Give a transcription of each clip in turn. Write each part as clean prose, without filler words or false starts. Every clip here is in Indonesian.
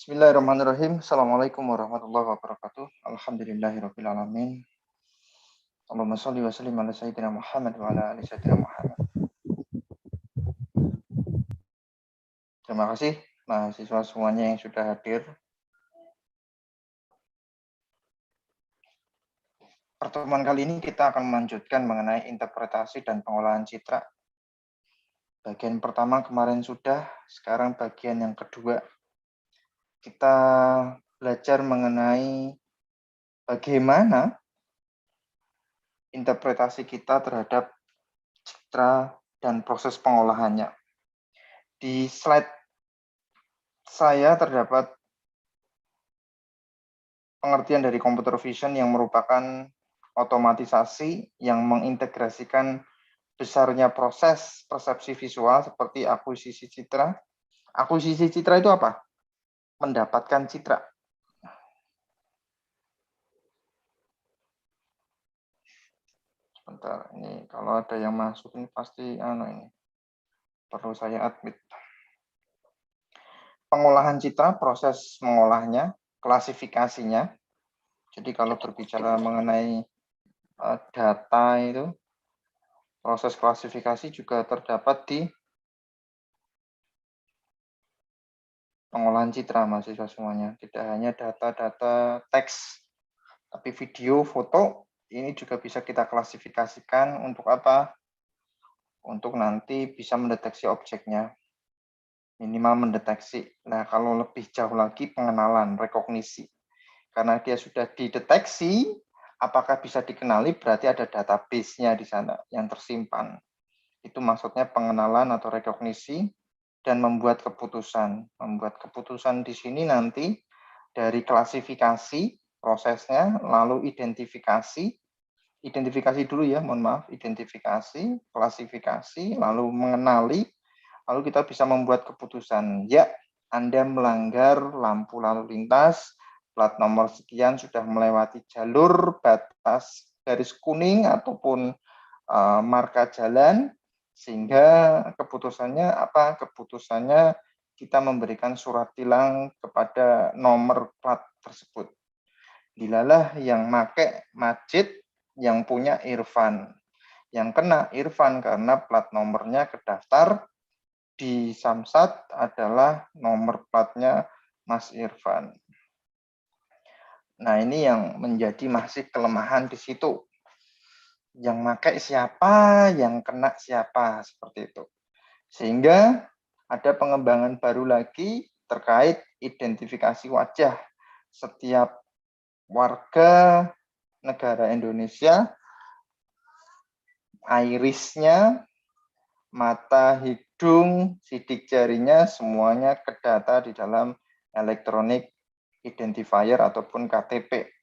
Bismillahirrahmanirrahim. Assalamualaikum warahmatullahi wabarakatuh. Alhamdulillahirabbil alamin. Allahumma shalli wa sallim ala sayyidina Muhammad wa ala ali sayyidina Muhammad. Terima kasih mahasiswa semuanya yang sudah hadir. Pertemuan kali ini kita akan melanjutkan mengenai interpretasi dan pengolahan citra. Bagian pertama kemarin sudah, sekarang bagian yang kedua. Kita belajar mengenai bagaimana interpretasi kita terhadap citra dan proses pengolahannya. Di slide saya terdapat pengertian dari computer vision yang merupakan otomatisasi yang mengintegrasikan besarnya proses persepsi visual seperti akuisisi citra. Akuisisi citra itu apa? Mendapatkan citra. Sebentar, ini kalau ada yang masuk ini pasti ini perlu saya admit. Pengolahan citra, proses mengolahnya, klasifikasinya. Jadi kalau berbicara mengenai data itu, proses klasifikasi juga terdapat di pengolahan citra mahasiswa semuanya. Tidak hanya data-data teks, tapi video, foto, ini juga bisa kita klasifikasikan untuk apa? Untuk nanti bisa mendeteksi objeknya. Minimal mendeteksi. Nah, kalau lebih jauh lagi pengenalan, rekognisi. Karena dia sudah dideteksi, apakah bisa dikenali berarti ada database-nya di sana yang tersimpan. Itu maksudnya pengenalan atau rekognisi dan membuat keputusan. Membuat keputusan di sini nanti dari klasifikasi prosesnya, lalu identifikasi. Identifikasi dulu ya, mohon maaf. Identifikasi, klasifikasi, lalu mengenali, lalu kita bisa membuat keputusan. Ya, Anda melanggar lampu lalu lintas, plat nomor sekian sudah melewati jalur batas garis kuning ataupun marka jalan, sehingga keputusannya apa? Keputusannya kita memberikan surat tilang kepada nomor plat tersebut. Dilalah yang make Majid, yang punya Irfan. Yang kena Irfan karena plat nomornya kedaftar di Samsat adalah nomor platnya Mas Irfan. Nah, ini yang menjadi masih kelemahan di situ. Yang pakai siapa, yang kena siapa, seperti itu. Sehingga ada pengembangan baru lagi terkait identifikasi wajah. Setiap warga negara Indonesia, irisnya, mata, hidung, sidik jarinya, semuanya kedata di dalam electronic identifier ataupun KTP.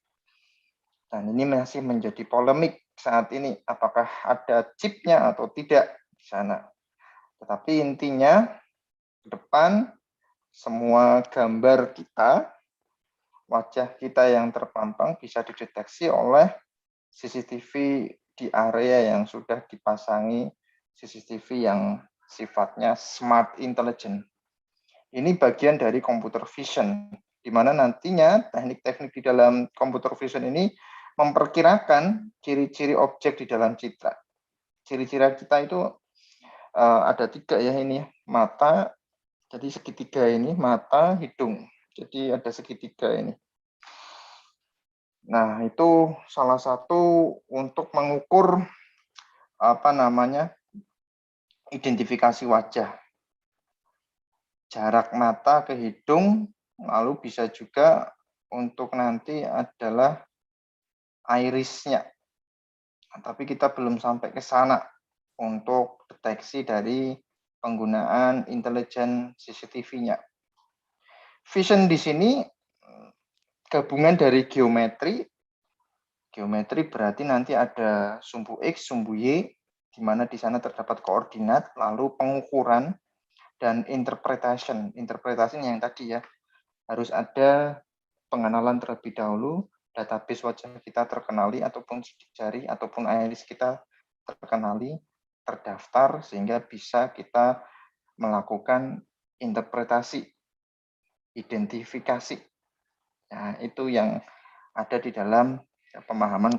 Dan ini masih menjadi polemik saat ini, apakah ada chipnya atau tidak di sana. Tetapi intinya, ke depan, semua gambar kita, wajah kita yang terpampang bisa dideteksi oleh CCTV di area yang sudah dipasangi CCTV yang sifatnya smart intelligence. Ini bagian dari computer vision, di mana nantinya teknik-teknik di dalam computer vision ini memperkirakan ciri-ciri objek di dalam citra. Ciri-ciri kita itu ada 3 ya ini, mata, jadi segitiga ini, mata, hidung. Jadi ada segitiga ini. Nah, itu salah satu untuk mengukur identifikasi wajah. Jarak mata ke hidung, lalu bisa juga untuk nanti adalah irisnya. Tapi kita belum sampai ke sana untuk deteksi dari penggunaan intelijen CCTV-nya. Vision di sini gabungan dari geometri. Geometri berarti nanti ada sumbu X, sumbu Y, di mana di sana terdapat koordinat, lalu pengukuran, dan interpretation. Interpretasinya yang tadi ya, harus ada pengenalan terlebih dahulu, database wajah kita terkenali, ataupun sidik jari, ataupun iris kita terkenali, terdaftar, sehingga bisa kita melakukan interpretasi. identifikasi. Nah, itu yang ada di dalam pemahaman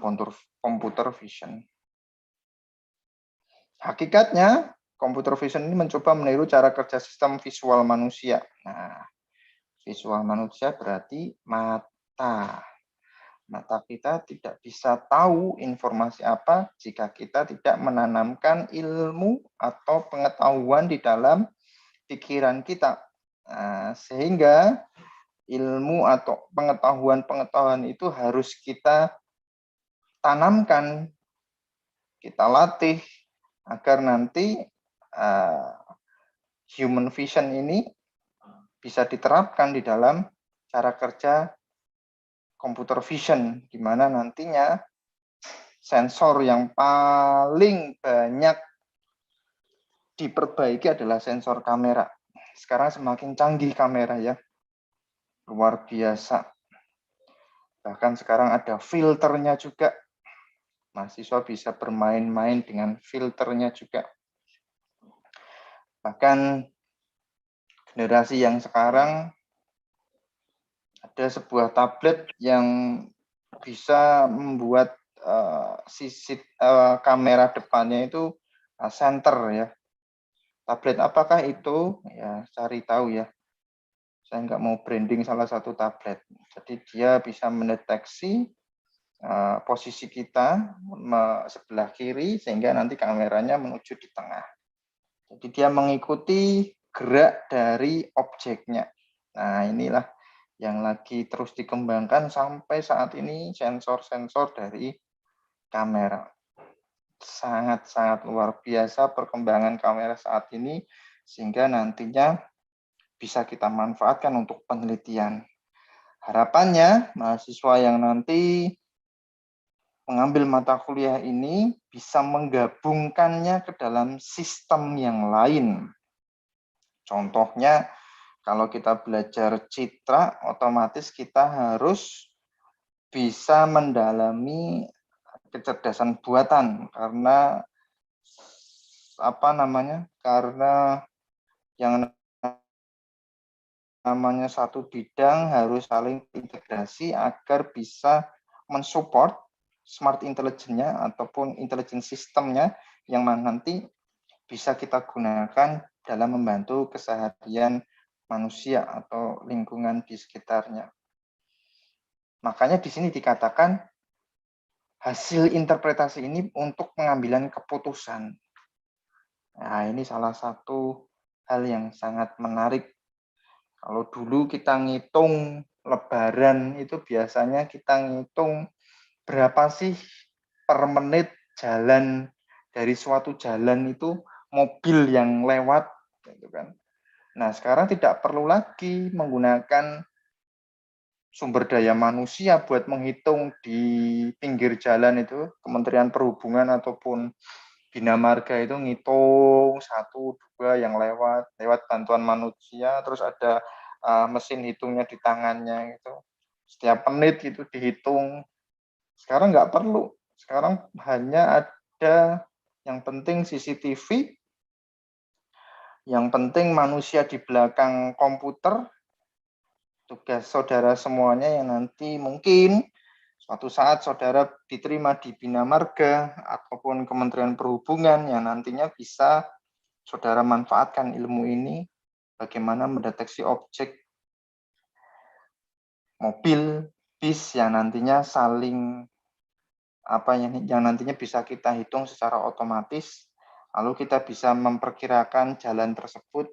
computer vision. Hakikatnya, computer vision ini mencoba meniru cara kerja sistem visual manusia. Nah, visual manusia berarti mata. Mata kita tidak bisa tahu informasi apa jika kita tidak menanamkan ilmu atau pengetahuan di dalam pikiran kita. Nah, sehingga ilmu atau pengetahuan itu harus kita tanamkan, kita latih, agar nanti human vision ini bisa diterapkan di dalam cara kerja computer vision, di mana nantinya sensor yang paling banyak diperbaiki adalah sensor kamera. Sekarang semakin canggih kamera ya, luar biasa. Bahkan sekarang ada filternya juga. Mahasiswa bisa bermain-main dengan filternya juga. Bahkan generasi yang sekarang ada sebuah tablet yang bisa membuat kamera depannya itu center ya. Tablet apakah itu? Ya, cari tahu ya. Saya nggak mau branding salah satu tablet. Jadi dia bisa mendeteksi posisi kita sebelah kiri sehingga nanti kameranya menuju di tengah. Jadi dia mengikuti gerak dari objeknya. Nah, inilah yang lagi terus dikembangkan sampai saat ini sensor-sensor dari kamera. Sangat-sangat luar biasa perkembangan kamera saat ini, sehingga nantinya bisa kita manfaatkan untuk penelitian. Harapannya mahasiswa yang nanti mengambil mata kuliah ini bisa menggabungkannya ke dalam sistem yang lain. Contohnya, kalau kita belajar citra, otomatis kita harus bisa mendalami kecerdasan buatan, karena karena yang namanya satu bidang harus saling integrasi agar bisa mensupport smart intelligence-nya ataupun intelligence sistemnya yang nanti bisa kita gunakan dalam membantu keseharian manusia atau lingkungan di sekitarnya. Makanya di sini dikatakan hasil interpretasi ini untuk pengambilan keputusan. Nah, ini salah satu hal yang sangat menarik. Kalau dulu kita ngitung lebaran itu biasanya kita ngitung berapa sih per menit jalan dari suatu jalan itu mobil yang lewat, gitu kan. Nah, sekarang tidak perlu lagi menggunakan sumber daya manusia buat menghitung di pinggir jalan itu, Kementerian Perhubungan ataupun Bina Marga itu ngitung 1, 2 yang lewat bantuan manusia, terus ada mesin hitungnya di tangannya gitu. Setiap menit itu dihitung. Sekarang nggak perlu. Sekarang hanya ada yang penting CCTV, yang penting manusia di belakang komputer. Tugas saudara semuanya yang nanti mungkin suatu saat saudara diterima di Bina Marga ataupun Kementerian Perhubungan yang nantinya bisa saudara manfaatkan ilmu ini bagaimana mendeteksi objek mobil, bis yang nantinya saling yang nantinya bisa kita hitung secara otomatis, lalu kita bisa memperkirakan jalan tersebut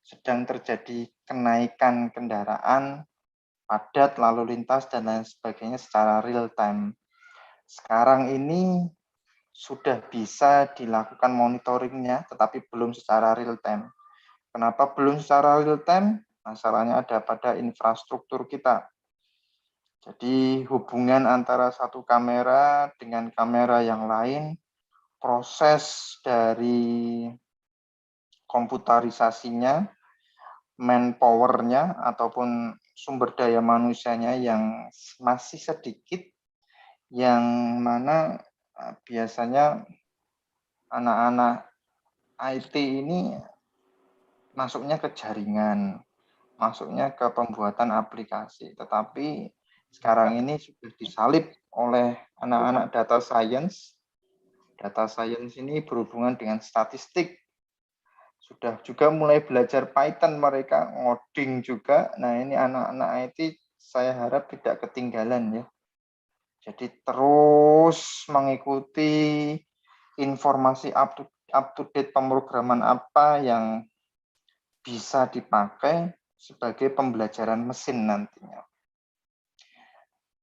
sedang terjadi kenaikan kendaraan, padat, lalu lintas, dan lain sebagainya secara real time. Sekarang ini sudah bisa dilakukan monitoringnya, tetapi belum secara real time. Kenapa belum secara real time? Masalahnya ada pada infrastruktur kita. Jadi hubungan antara satu kamera dengan kamera yang lain, proses dari komputerisasinya, manpower-nya ataupun sumber daya manusianya yang masih sedikit, yang mana biasanya anak-anak IT ini masuknya ke jaringan. masuknya ke pembuatan aplikasi. Tetapi sekarang ini sudah disalib oleh anak-anak data science. Data science ini berhubungan dengan statistik. Sudah juga mulai belajar Python mereka, ngoding juga. Nah, ini anak-anak IT saya harap tidak ketinggalan ya. Jadi terus mengikuti informasi up to date pemrograman apa yang bisa dipakai sebagai pembelajaran mesin nantinya.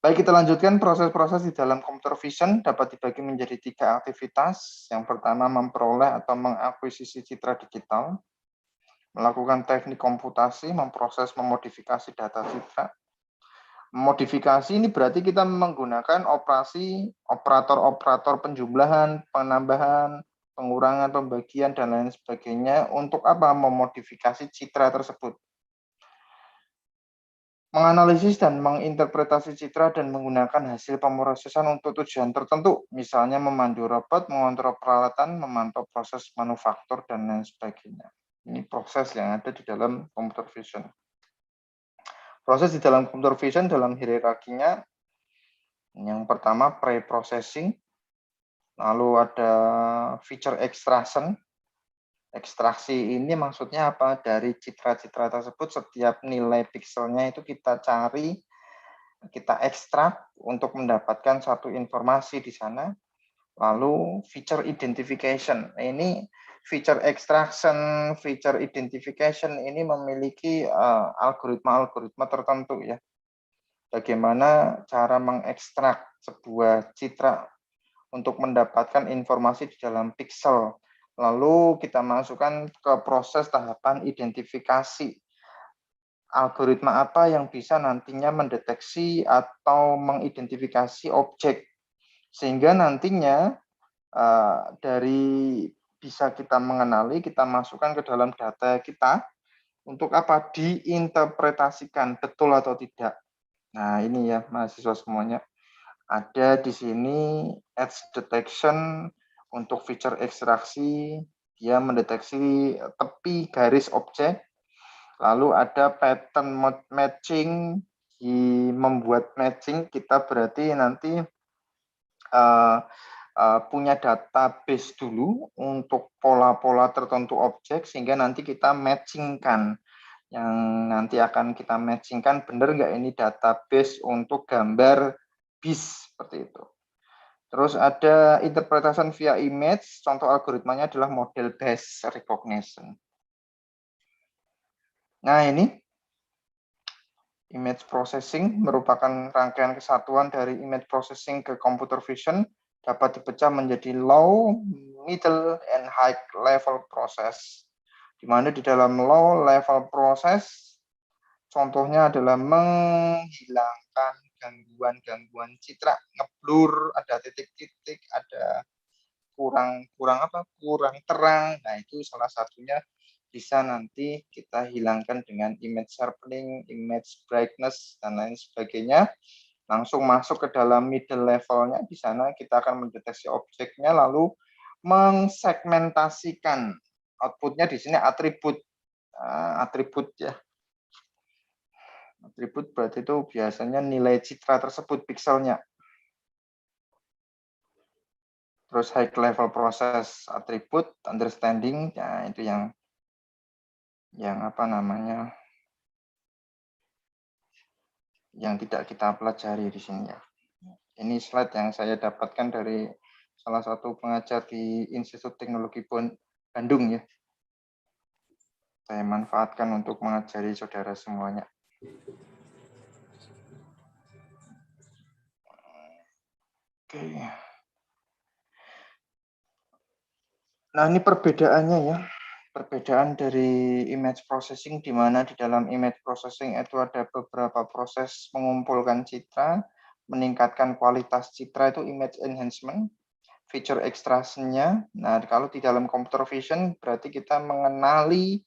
Baik, kita lanjutkan proses-proses di dalam computer vision dapat dibagi menjadi 3 aktivitas. Yang pertama, memperoleh atau mengakuisisi citra digital, melakukan teknik komputasi, memproses, memodifikasi data citra. Modifikasi ini berarti kita menggunakan operator penjumlahan, penambahan, pengurangan, pembagian, dan lain sebagainya untuk apa? Memodifikasi citra tersebut. Menganalisis dan menginterpretasi citra dan menggunakan hasil pemrosesan untuk tujuan tertentu, misalnya memandu robot, mengontrol peralatan, memantau proses manufaktur, dan lain sebagainya. Ini proses yang ada di dalam computer vision. Proses di dalam computer vision dalam hierarkinya, yang pertama pre-processing, lalu ada feature extraction. Ekstraksi ini maksudnya apa? Dari citra-citra tersebut setiap nilai pixelnya itu kita cari, kita ekstrak untuk mendapatkan satu informasi di sana. Lalu feature identification. Ini feature extraction, feature identification ini memiliki algoritma-algoritma tertentu ya. Bagaimana cara mengekstrak sebuah citra untuk mendapatkan informasi di dalam pixel. Lalu kita masukkan ke proses tahapan identifikasi. Algoritma apa yang bisa nantinya mendeteksi atau mengidentifikasi objek. Sehingga nantinya dari bisa kita mengenali, kita masukkan ke dalam data kita untuk apa? Diinterpretasikan betul atau tidak. Nah, ini ya mahasiswa semuanya. Ada di sini edge detection untuk feature ekstraksi, dia mendeteksi tepi garis objek. Lalu ada pattern matching, membuat matching kita berarti nanti punya database dulu untuk pola-pola tertentu objek sehingga nanti kita matchingkan. Yang nanti akan kita matchingkan benar nggak ini database untuk gambar bis seperti itu. Terus ada interpretasi via image, contoh algoritmanya adalah model based recognition. Nah, ini image processing merupakan rangkaian kesatuan dari image processing ke computer vision, dapat dipecah menjadi low, middle, and high level process. Di mana di dalam low level process, contohnya adalah menghilangkan gangguan-gangguan citra, ngeblur, ada titik-titik, ada kurang terang. Nah, itu salah satunya bisa nanti kita hilangkan dengan image sharpening, image brightness, dan lain sebagainya. Langsung masuk ke dalam middle levelnya, di sana kita akan mendeteksi objeknya, lalu mengsegmentasikan. Outputnya di sini atribut. Atribut ya. Atribut berarti itu biasanya nilai citra tersebut, pixelnya. Terus high level proses atribut, understanding, ya itu yang apa namanya, yang tidak kita pelajari di sini ya. Ini slide yang saya dapatkan dari salah satu pengajar di Institut Teknologi Bandung ya. Saya manfaatkan untuk mengajari saudara semuanya. Oke. Nah, ini perbedaannya ya. Perbedaan dari image processing, di mana di dalam image processing itu ada beberapa proses mengumpulkan citra, meningkatkan kualitas citra itu image enhancement, feature extraction-nya. Nah, kalau di dalam computer vision berarti kita mengenali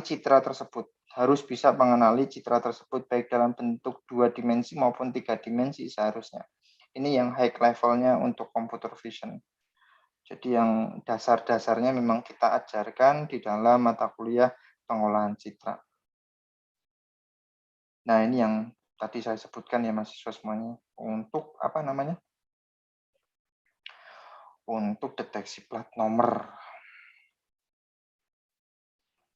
citra tersebut. Harus bisa mengenali citra tersebut baik dalam bentuk 2 dimensi maupun 3 dimensi seharusnya. Ini yang high level-nya untuk computer vision. Jadi yang dasar-dasarnya memang kita ajarkan di dalam mata kuliah pengolahan citra. Nah, ini yang tadi saya sebutkan ya mahasiswa semuanya, untuk apa namanya? Untuk deteksi plat nomor.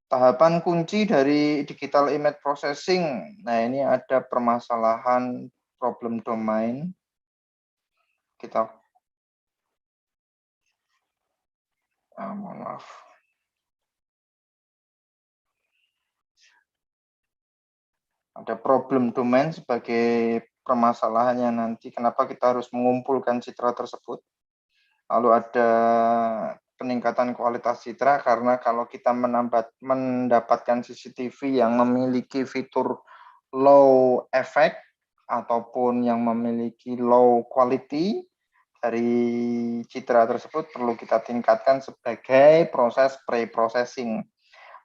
Tahapan kunci dari digital image processing. Nah, ini ada permasalahan problem domain. Kita mohon maaf. Ada problem domain sebagai permasalahannya nanti kenapa kita harus mengumpulkan citra tersebut. Lalu ada peningkatan kualitas citra karena kalau kita mendapatkan CCTV yang memiliki fitur low effect ataupun yang memiliki low quality dari citra tersebut perlu kita tingkatkan sebagai proses pre-processing.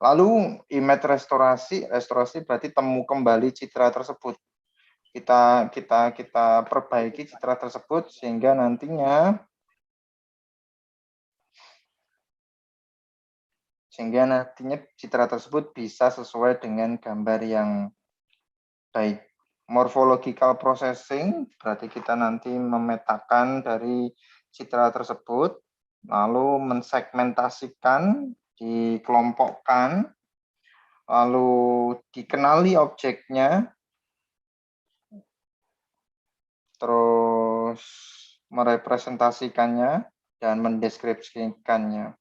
Lalu image restorasi berarti temu kembali citra tersebut. Kita perbaiki citra tersebut sehingga nantinya citra tersebut bisa sesuai dengan gambar yang baik. Morphological processing berarti kita nanti memetakan dari citra tersebut, lalu mensegmentasikan, dikelompokkan, lalu dikenali objeknya, terus merepresentasikannya dan mendeskripsikannya.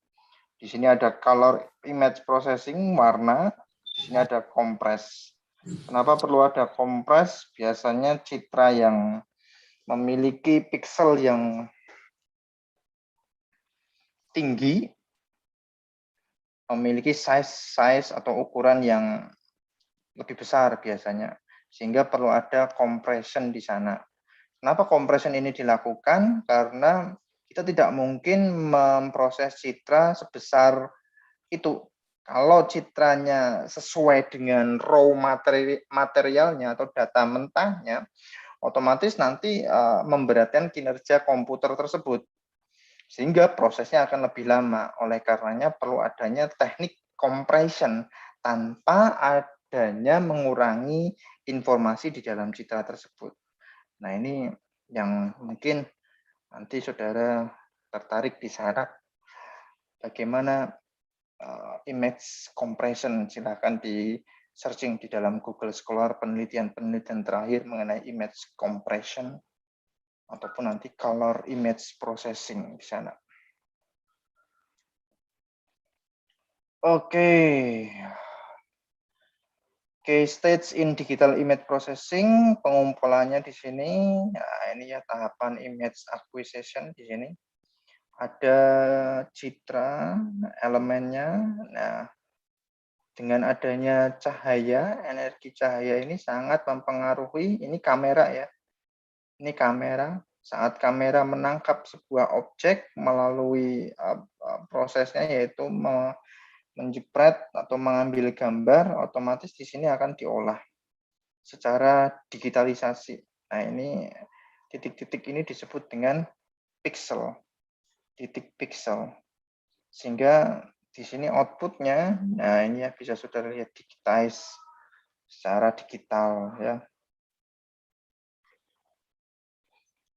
Di sini ada color image processing, warna. Di sini ada compress. Kenapa perlu ada compress? Biasanya citra yang memiliki pixel yang tinggi, memiliki size atau ukuran yang lebih besar biasanya. Sehingga perlu ada compression di sana. Kenapa compression ini dilakukan? Karena kita tidak mungkin memproses citra sebesar itu. Kalau citranya sesuai dengan raw materialnya atau data mentahnya, otomatis nanti memberatkan kinerja komputer tersebut. Sehingga prosesnya akan lebih lama. Oleh karenanya perlu adanya teknik compression tanpa adanya mengurangi informasi di dalam citra tersebut. Nah, ini yang mungkin nanti saudara tertarik di sana bagaimana image compression. Silahkan di searching di dalam Google Scholar penelitian terakhir mengenai image compression ataupun nanti color image processing di sana. Oke. Case stage in digital image processing, pengumpulannya di sini. Nah, ini ya tahapan image acquisition di sini. Ada citra elemennya. Nah, dengan adanya cahaya, energi cahaya ini sangat mempengaruhi, ini kamera ya. Ini kamera, saat kamera menangkap sebuah objek melalui prosesnya yaitu menjepret atau mengambil gambar, otomatis di sini akan diolah secara digitalisasi. Nah, ini titik-titik ini disebut dengan pixel, titik pixel. Sehingga di sini outputnya, nah ini ya bisa saudara lihat digitize secara digital ya.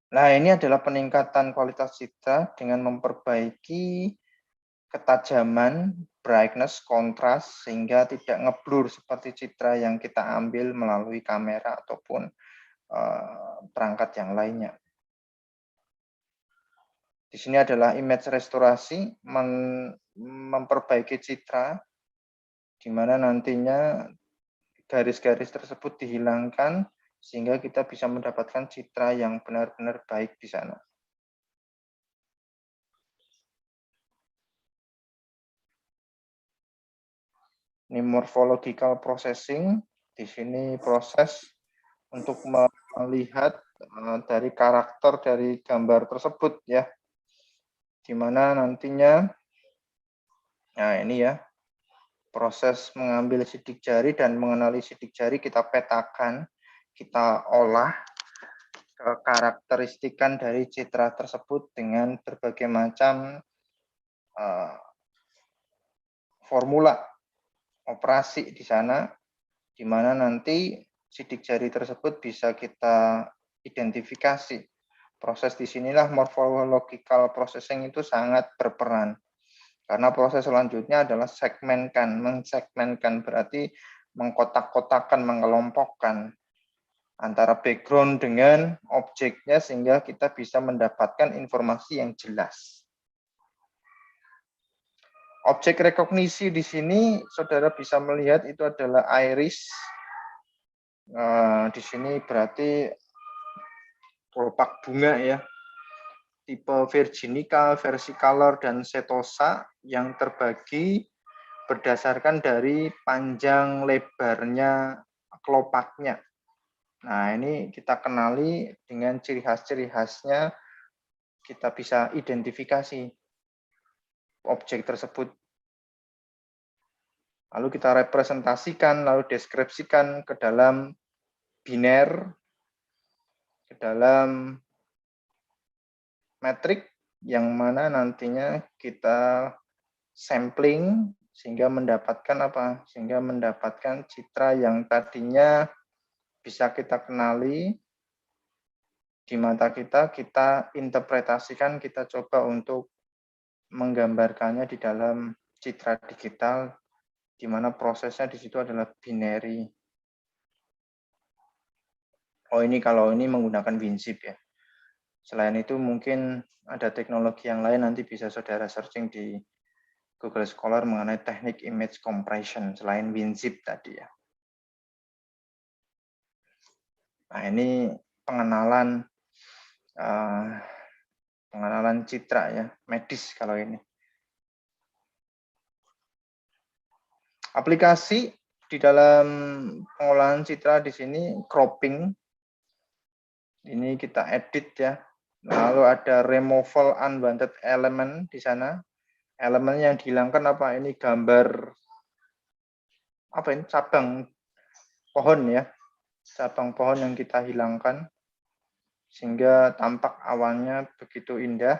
Nah, ini adalah peningkatan kualitas citra dengan memperbaiki ketajaman, brightness, kontras, sehingga tidak ngeblur seperti citra yang kita ambil melalui kamera ataupun perangkat yang lainnya. Di sini adalah image restorasi, memperbaiki citra, di mana nantinya garis-garis tersebut dihilangkan, sehingga kita bisa mendapatkan citra yang benar-benar baik di sana. Ini morphological processing, di sini proses untuk melihat dari karakter dari gambar tersebut ya, di mana nantinya, nah ini ya, proses mengambil sidik jari dan mengenali sidik jari kita petakan, kita olah karakteristikan dari citra tersebut dengan berbagai macam formula operasi di sana, di mana nanti sidik jari tersebut bisa kita identifikasi. Proses disinilah morphological processing itu sangat berperan. Karena proses selanjutnya adalah segmenkan. Mensegmenkan berarti mengkotak-kotakan, mengelompokkan antara background dengan objeknya sehingga kita bisa mendapatkan informasi yang jelas. Objek rekognisi di sini saudara bisa melihat itu adalah iris. Di sini berarti kelopak bunga ya. Tipe virginica, versicolor, dan setosa yang terbagi berdasarkan dari panjang lebarnya kelopaknya. Nah, ini kita kenali dengan ciri khas-ciri khasnya, kita bisa identifikasi objek tersebut. Lalu kita representasikan, lalu deskripsikan ke dalam biner, ke dalam metrik, yang mana nantinya kita sampling sehingga mendapatkan apa? Sehingga mendapatkan citra yang tadinya bisa kita kenali di mata kita, kita interpretasikan, kita coba untuk menggambarkannya di dalam citra digital, di mana prosesnya di situ adalah binary. Oh, ini kalau ini menggunakan WinZip ya. Selain itu mungkin ada teknologi yang lain, nanti bisa saudara searching di Google Scholar mengenai teknik image compression selain WinZip tadi ya. Nah, ini pengenalan citra ya, medis kalau ini. Aplikasi di dalam pengolahan citra di sini cropping. Ini kita edit ya. Lalu ada removal unwanted element di sana. Elemen yang dihilangkan apa? Ini gambar apa ini? Cabang pohon ya. Cabang pohon yang kita hilangkan sehingga tampak awannya begitu indah.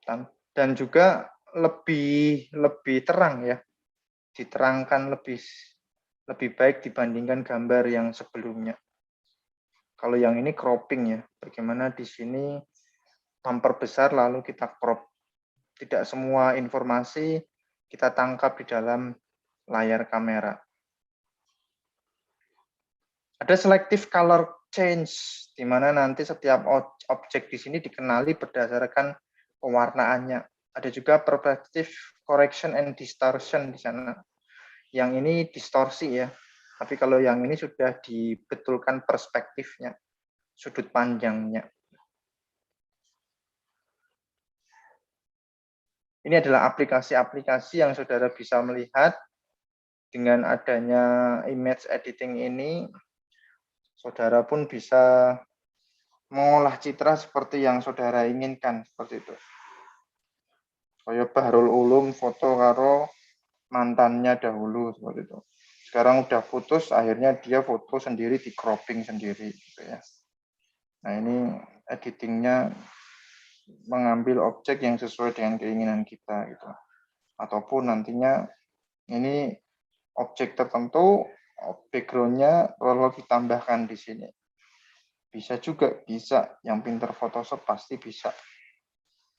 Dan juga lebih terang ya. Diterangkan lebih baik dibandingkan gambar yang sebelumnya. Kalau yang ini cropping ya, bagaimana di sini memperbesar lalu kita crop. Tidak semua informasi kita tangkap di dalam layar kamera. Ada selective color change, di mana nanti setiap objek di sini dikenali berdasarkan pewarnaannya. Ada juga perspective correction and distortion di sana. Yang ini distorsi ya. Tapi kalau yang ini sudah dibetulkan perspektifnya, sudut pandangnya. Ini adalah aplikasi-aplikasi yang saudara bisa melihat dengan adanya image editing ini, saudara pun bisa mengolah citra seperti yang saudara inginkan, seperti itu. Kayak Bahrul Ulum foto karo mantannya dahulu, seperti itu. Sekarang udah putus, akhirnya dia foto sendiri, di cropping sendiri gitu ya. Nah, ini editingnya mengambil objek yang sesuai dengan keinginan kita gitu. Ataupun nantinya ini objek tertentu, background-nya perlu ditambahkan di sini. Bisa juga, bisa. Yang pinter Photoshop pasti bisa.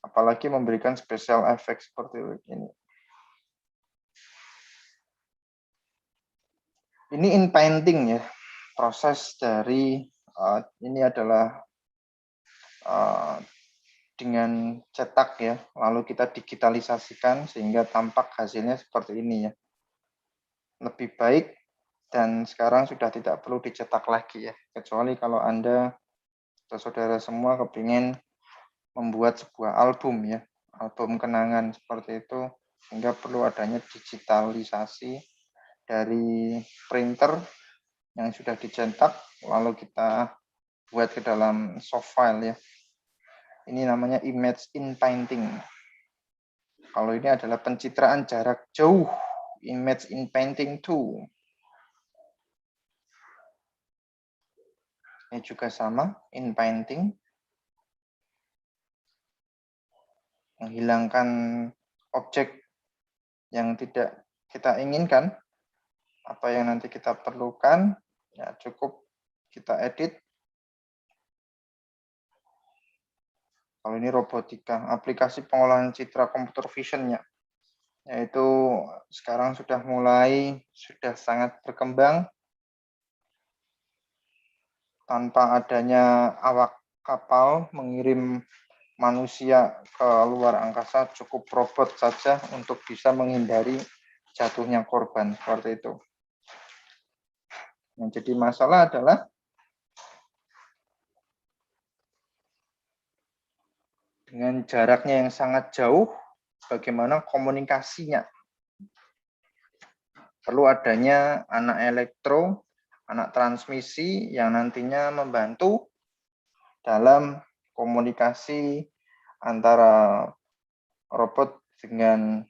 Apalagi memberikan special effect seperti ini. Ini in painting ya, proses dari ini adalah dengan cetak ya, lalu kita digitalisasikan sehingga tampak hasilnya seperti ini ya. Lebih baik dan sekarang sudah tidak perlu dicetak lagi ya, kecuali kalau Anda atau saudara semua kepingin membuat sebuah album ya, album kenangan seperti itu, sehingga perlu adanya digitalisasi dari printer yang sudah dicetak, lalu kita buat ke dalam soft file ya. Ini namanya image in painting. Kalau ini adalah pencitraan jarak jauh, image in painting 2. Ini juga sama, in painting. Menghilangkan objek yang tidak kita inginkan. apa yang nanti kita perlukan, ya cukup kita edit. Kalau ini robotika, aplikasi pengolahan citra computer vision-nya, yaitu sekarang sudah sangat berkembang tanpa adanya awak kapal mengirim manusia ke luar angkasa, cukup robot saja untuk bisa menghindari jatuhnya korban seperti itu. Yang jadi masalah adalah dengan jaraknya yang sangat jauh, bagaimana komunikasinya. Perlu adanya anak elektro, anak transmisi yang nantinya membantu dalam komunikasi antara robot dengan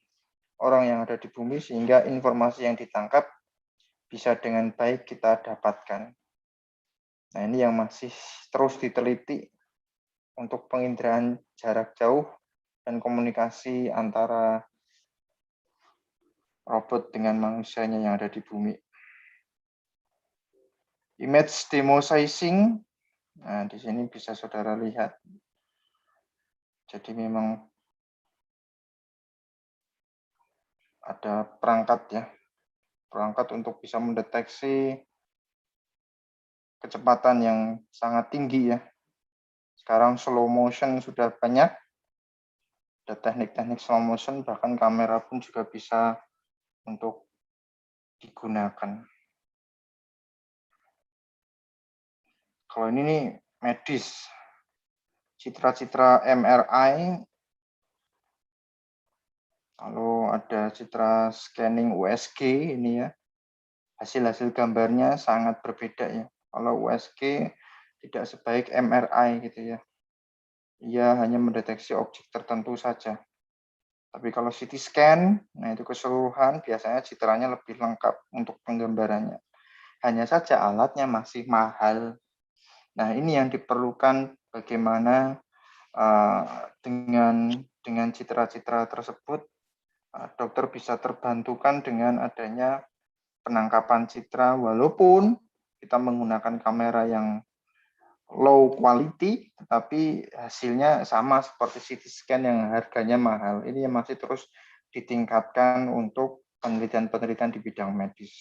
orang yang ada di bumi, sehingga informasi yang ditangkap bisa dengan baik kita dapatkan. Nah, ini yang masih terus diteliti untuk penginderaan jarak jauh dan komunikasi antara robot dengan manusianya yang ada di bumi. Image demo sizing, nah di sini bisa saudara lihat. Jadi memang ada perangkat ya, perangkat untuk bisa mendeteksi kecepatan yang sangat tinggi ya. Sekarang slow motion sudah banyak, ada teknik-teknik slow motion, bahkan kamera pun juga bisa untuk digunakan. Kalau ini nih medis, citra-citra MRI, lalu ada citra scanning USG ini ya, hasil-hasil gambarnya sangat berbeda ya. Kalau USG tidak sebaik MRI gitu ya. Ia hanya mendeteksi objek tertentu saja. Tapi kalau CT scan, nah itu keseluruhan biasanya citranya lebih lengkap untuk penggambarannya. Hanya saja alatnya masih mahal. Nah, ini yang diperlukan bagaimana dengan citra-citra tersebut dokter bisa terbantukan dengan adanya penangkapan citra, walaupun kita menggunakan kamera yang low quality, tetapi hasilnya sama seperti CT scan yang harganya mahal. Ini yang masih terus ditingkatkan untuk penelitian-penelitian di bidang medis.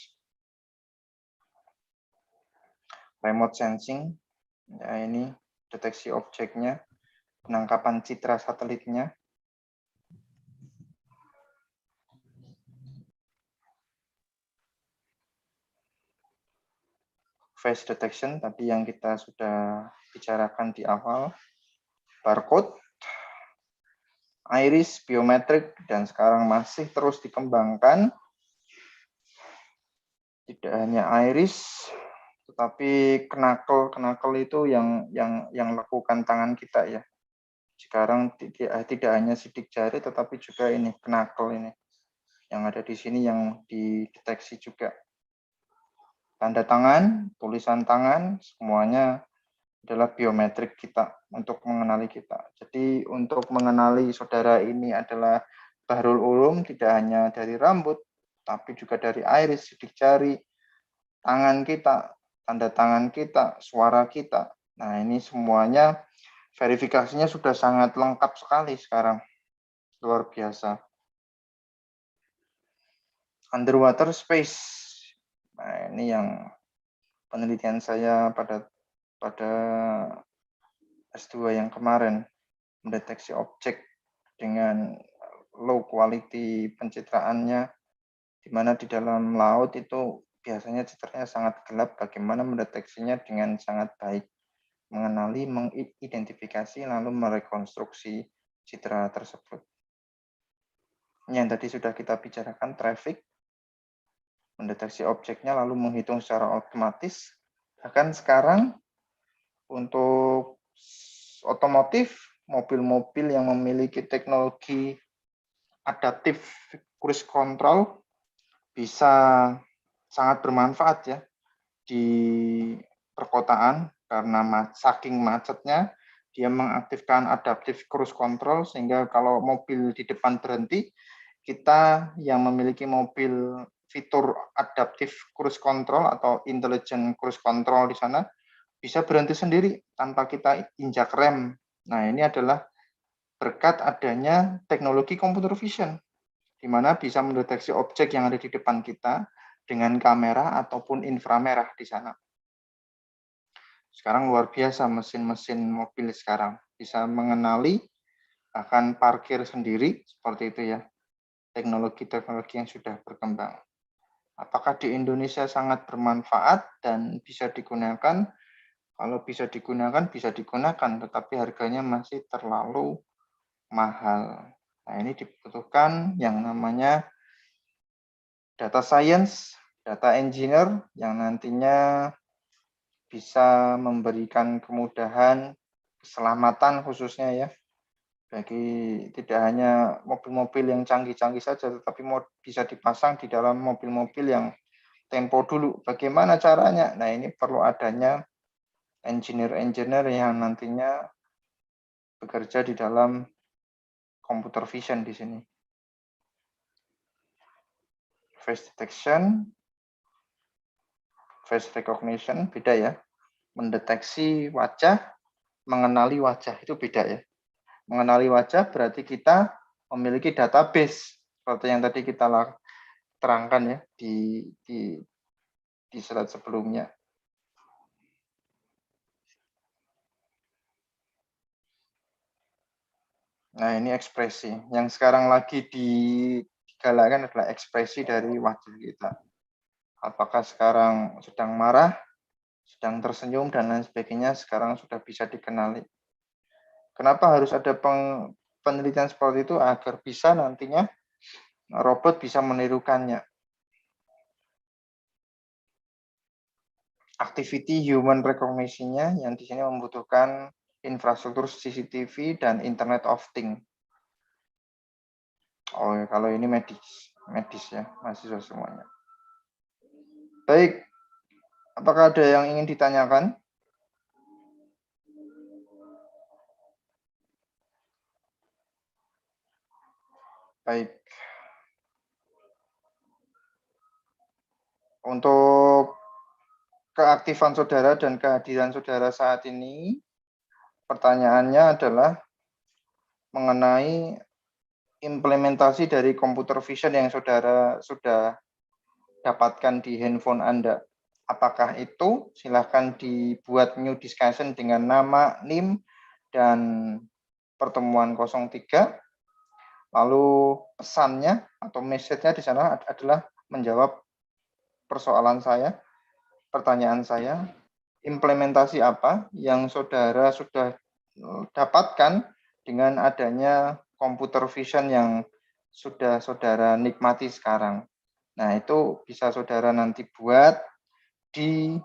Remote sensing, ya ini deteksi objeknya, penangkapan citra satelitnya. Face detection tadi yang kita sudah bicarakan di awal, barcode, iris, biometrik, dan sekarang masih terus dikembangkan. Tidak hanya iris, tetapi knuckle itu yang lakukan tangan kita ya. Sekarang tidak hanya sidik jari, tetapi juga ini knuckle ini yang ada di sini yang dideteksi juga. Tanda tangan, tulisan tangan, semuanya adalah biometrik kita untuk mengenali kita. Jadi untuk mengenali saudara ini adalah Bahrul Ulum tidak hanya dari rambut, tapi juga dari iris, sidik jari, tangan kita, tanda tangan kita, suara kita. Nah, ini semuanya verifikasinya sudah sangat lengkap sekali sekarang. Luar biasa. Underwater space. Nah, ini yang penelitian saya pada S2 yang kemarin, mendeteksi objek dengan low quality pencitraannya, di mana di dalam laut itu biasanya citranya sangat gelap, bagaimana mendeteksinya dengan sangat baik, mengenali, mengidentifikasi, lalu merekonstruksi citra tersebut. Yang tadi sudah kita bicarakan, traffic, mendeteksi objeknya, lalu menghitung secara otomatis. Bahkan sekarang untuk otomotif, mobil-mobil yang memiliki teknologi adaptif cruise control bisa sangat bermanfaat ya di perkotaan karena saking macetnya dia mengaktifkan adaptif cruise control sehingga kalau mobil di depan berhenti, kita yang memiliki mobil fitur adaptive cruise control atau intelligent cruise control di sana bisa berhenti sendiri tanpa kita injak rem. Nah, ini adalah berkat adanya teknologi computer vision, di mana bisa mendeteksi objek yang ada di depan kita dengan kamera ataupun inframerah di sana. Sekarang luar biasa mesin-mesin mobil sekarang bisa mengenali bahkan parkir sendiri seperti itu ya. Teknologi-teknologi yang sudah berkembang. Apakah di Indonesia sangat bermanfaat dan bisa digunakan? Kalau bisa digunakan, tetapi harganya masih terlalu mahal. Nah, ini dibutuhkan yang namanya data science, data engineer yang nantinya bisa memberikan kemudahan, keselamatan khususnya ya, bagi tidak hanya mobil-mobil yang canggih-canggih saja, tetapi bisa dipasang di dalam mobil-mobil yang tempo dulu. Bagaimana caranya? Nah, ini perlu adanya engineer-engineer yang nantinya bekerja di dalam computer vision di sini. Face detection, face recognition, beda ya. Mendeteksi wajah, mengenali wajah, itu beda ya. Mengenali wajah berarti kita memiliki database, seperti yang tadi kita terangkan ya di slide sebelumnya. Nah, ini ekspresi. Yang sekarang lagi digalakkan adalah ekspresi dari wajah kita. Apakah sekarang sedang marah, sedang tersenyum, dan lain sebagainya, sekarang sudah bisa dikenali. Kenapa harus ada penelitian seperti itu? Agar bisa nantinya robot bisa menirukannya. Activity human recognition-nya yang di sini membutuhkan infrastruktur CCTV dan Internet of Things. Oh, kalau ini medis ya, mahasiswa semuanya. Baik, apakah ada yang ingin ditanyakan? Baik. Untuk keaktifan saudara dan kehadiran saudara saat ini, pertanyaannya adalah mengenai implementasi dari computer vision yang saudara sudah dapatkan di handphone Anda. Apakah itu? Silahkan dibuat new discussion dengan nama, NIM, dan pertemuan 03. Lalu pesannya atau message-nya di sana adalah menjawab persoalan saya, pertanyaan saya, implementasi apa yang saudara sudah dapatkan dengan adanya computer vision yang sudah saudara nikmati sekarang. Nah, itu bisa saudara nanti buat di